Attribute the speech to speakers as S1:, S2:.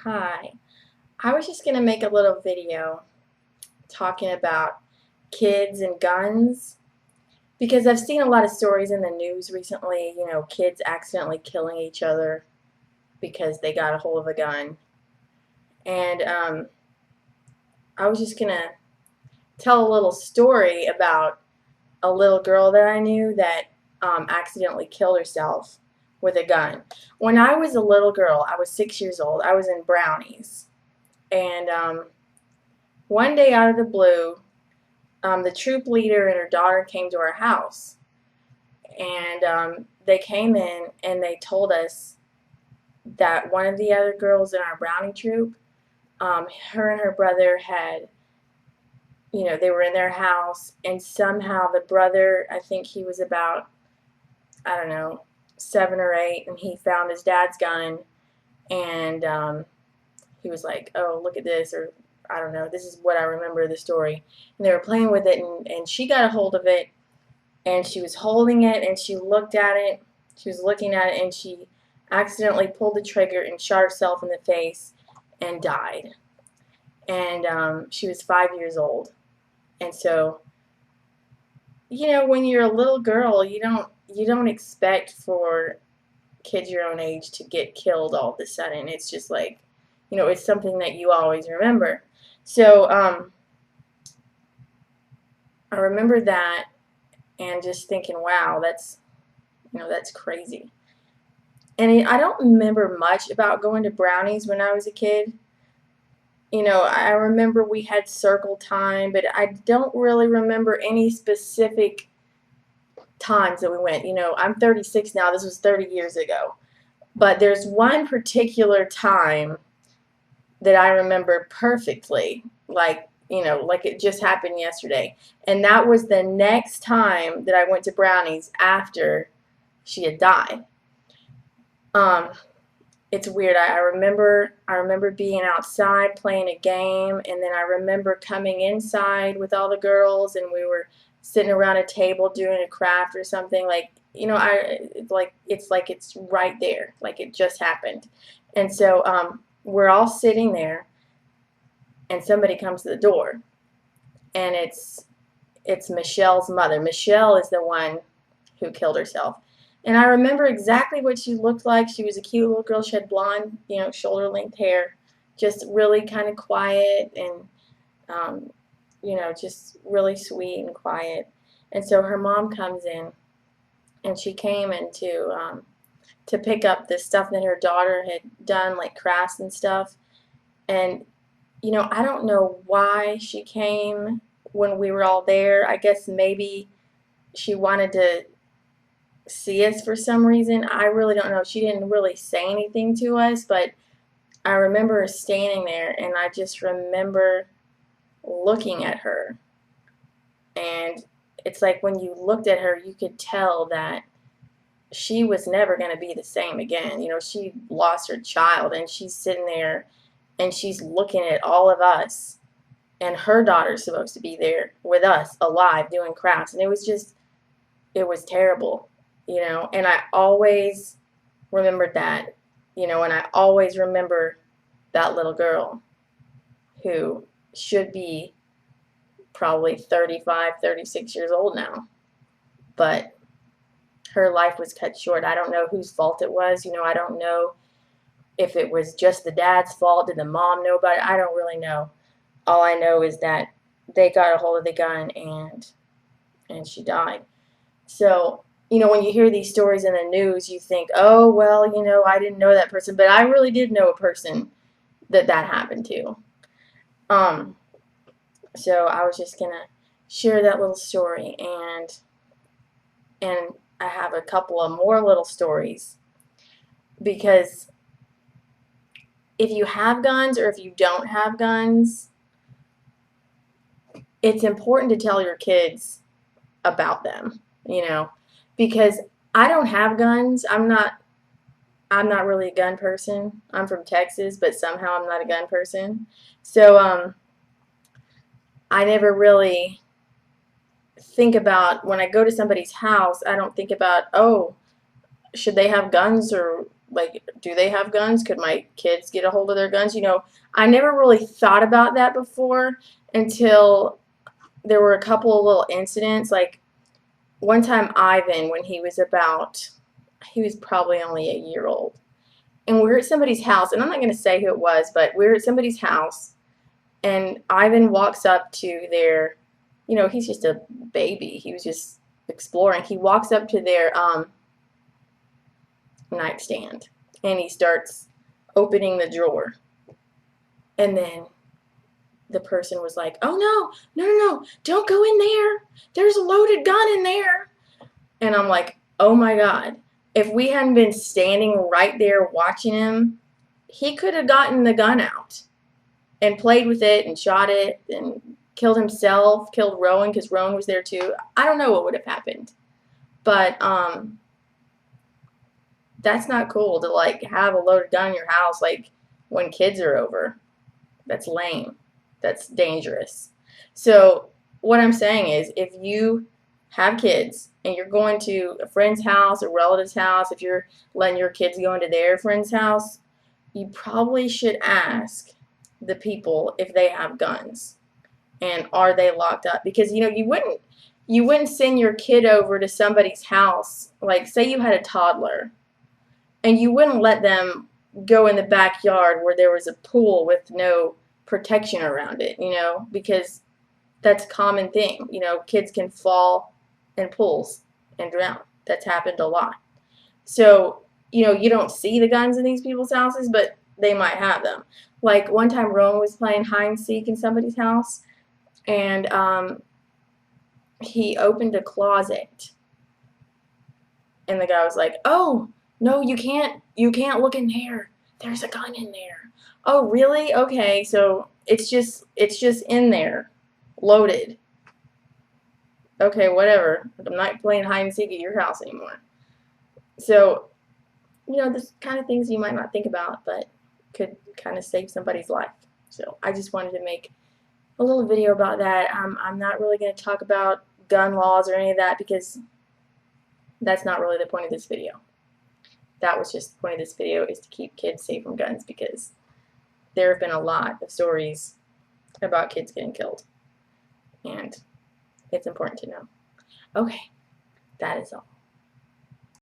S1: Hi, I was just going to make a little video talking about kids and guns because I've seen a lot of stories in the news recently, kids accidentally killing each other because they got a hold of a gun. And I was just going to tell a little story about a little girl that I knew that accidentally killed herself with a gun. When I was a little girl, I was 6 years old, I was in Brownies. And one day out of the blue, the troop leader and her daughter came to our house, and they came in and they told us that one of the other girls in our Brownie troop, her and her brother had, they were in their house, and somehow the brother, I think he was about, I don't know, 7 or 8, and he found his dad's gun, and he was like, "Oh, look at this," or I don't know. This is what I remember of the story. And they were playing with it, and she got a hold of it, and she was holding it, and she looked at it. She was looking at it, and she accidentally pulled the trigger and shot herself in the face and died. And she was 5 years old. And so, when you're a little girl, you don't expect for kids your own age to get killed all of a sudden. It's just like, it's something that you always remember. So I remember that and just thinking, wow, that's crazy. And I don't remember much about going to Brownies when I was a kid. I remember we had circle time, but I don't really remember any specific times that we went. I'm 36 now. This was 30 years ago. But there's one particular time that I remember perfectly, like it just happened yesterday. And that was the next time that I went to Brownies after she had died. Um, it's weird. I remember being outside playing a game, and then I remember coming inside with all the girls, and we were sitting around a table doing a craft or something. It's right there, like it just happened. And so we're all sitting there, and somebody comes to the door, and it's Michelle's mother. Michelle is the one who killed herself. And I remember exactly what she looked like. She was a cute little girl. She had blonde, shoulder length hair, just really kind of quiet and, just really sweet and quiet. And so her mom comes in, and she came in to pick up the stuff that her daughter had done, like crafts and stuff. And, I don't know why she came when we were all there. I guess maybe she wanted to see us for some reason. I really don't know. She didn't really say anything to us, but I remember standing there, and I just remember looking at her. And it's like when you looked at her, you could tell that she was never going to be the same again. She lost her child, and she's sitting there, and she's looking at all of us, and her daughter's supposed to be there with us, alive, doing crafts. And it was terrible, and I always remembered that, and I always remember that little girl who should be probably 35, 36 years old now, but her life was cut short. I don't know whose fault it was. I don't know if it was just the dad's fault. Did the mom know about it? I don't really know. All I know is that they got a hold of the gun, and she died. So, when you hear these stories in the news, you think, oh, well, I didn't know that person. But I really did know a person that happened to. Um, so I was just going to share that little story. And I have a couple of more little stories. Because if you have guns or if you don't have guns, it's important to tell your kids about them, because I don't have guns. I'm not really a gun person. I'm from Texas, but somehow I'm not a gun person. So I never really think about, when I go to somebody's house, I don't think about, oh, should they have guns or Like, do they have guns? Could my kids get a hold of their guns? I never really thought about that before until there were a couple of little incidents. Like, one time Ivan, when he was probably only a year old, and we were at somebody's house, and I'm not going to say who it was, but we were at somebody's house, and Ivan walks up to their, he's just a baby. He was just exploring. He walks up to their nightstand, and he starts opening the drawer. And then the person was like, "Oh, no, no, no, no, don't go in there. There's a loaded gun in there." And I'm like, oh my God. If we hadn't been standing right there watching him, he could have gotten the gun out and played with it and shot it and killed himself, killed Rowan, because Rowan was there too. I don't know what would have happened. But that's not cool to like have a loaded gun in your house like when kids are over. That's lame. That's dangerous. So what I'm saying is, if you have kids and you're going to a friend's house, a relative's house, if you're letting your kids go into their friend's house, you probably should ask the people if they have guns and are they locked up, because you wouldn't send your kid over to somebody's house, like say you had a toddler, and you wouldn't let them go in the backyard where there was a pool with no protection around it, because that's a common thing. Kids can fall in pools and drown. That's happened a lot. So, you don't see the guns in these people's houses, but they might have them. Like one time Rowan was playing hide and seek in somebody's house, and he opened a closet, and the guy was like, "Oh, no, you can't look in there. There's a gun in there." "Oh, really? Okay, so it's just in there, loaded." Okay, whatever. I'm not playing hide and seek at your house anymore. So, this kind of things you might not think about, but could kind of save somebody's life. So I just wanted to make a little video about that. I'm not really going to talk about gun laws or any of that, because that's not really the point of this video. That was just the point of this video, is to keep kids safe from guns, because there have been a lot of stories about kids getting killed, and it's important to know. Okay, that is all.